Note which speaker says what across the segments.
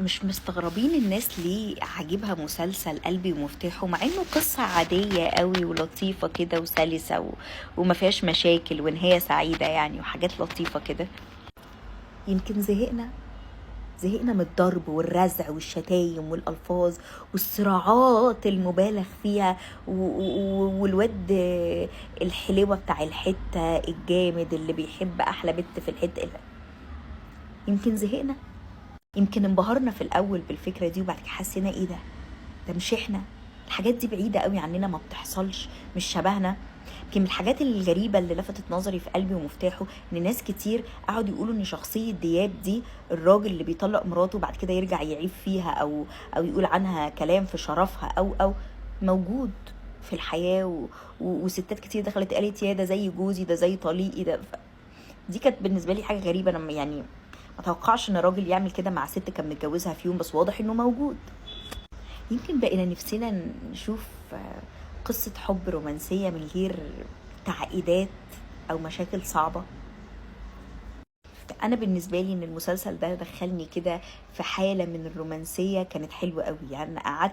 Speaker 1: مش مستغربين الناس ليه عاجبها مسلسل قلبي ومفتاحه، مع انه قصة عادية قوي ولطيفة كده وسلسة وما فيهاش مشاكل ونهاية سعيدة يعني وحاجات لطيفة كده. يمكن زهقنا من الضرب والرزع والشتايم والألفاظ والصراعات المبالغ فيها والواد الحلوة بتاع الحتة الجامد اللي بيحب أحلى بنت في الحتة. يمكن زهقنا، يمكن انبهرنا في الاول بالفكره دي وبعد كده حسينا ايه ده مش احنا. الحاجات دي بعيده قوي عننا، ما بتحصلش، مش شبهنا. يمكن من الحاجات الغريبه اللي لفتت نظري في قلبي ومفتاحه ان ناس كتير قعدوا يقولوا ان شخصيه دياب دي، الراجل اللي بيطلق مراته وبعد كده يرجع يعيب فيها او يقول عنها كلام في شرفها او موجود في الحياه وستات كتير دخلت قالت يا ده زي جوزي، ده زي طليقي ده. دي كانت بالنسبه لي حاجه غريبه، لما يعني ما توقعش ان راجل يعمل كده مع ست كان متجوزها في يوم، بس واضح انه موجود. يمكن بقينا نفسنا نشوف قصة حب رومانسية من غير تعقيدات او مشاكل صعبة. انا بالنسبة لي ان المسلسل ده دخلني كده في حالة من الرومانسية كانت حلوة قوي. يعني قعدت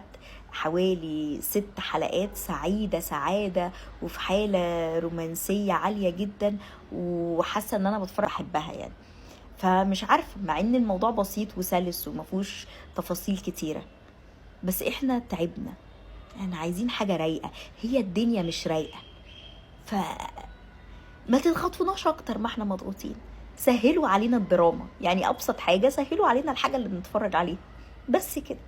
Speaker 1: حوالي 6 حلقات سعيدة سعادة وفي حالة رومانسية عالية جدا، وحاسة ان انا بتفرج احبها يعني. فمش عارفه، مع ان الموضوع بسيط وسلس ومفهوش تفاصيل كتيره، بس احنا تعبنا، احنا عايزين حاجه رايقه. هي الدنيا مش رايقه، فما تضغطوناش اكتر ما احنا مضغوطين. سهلوا علينا الدراما، يعني ابسط حاجه سهلوا علينا الحاجه اللي بنتفرج عليها، بس كده.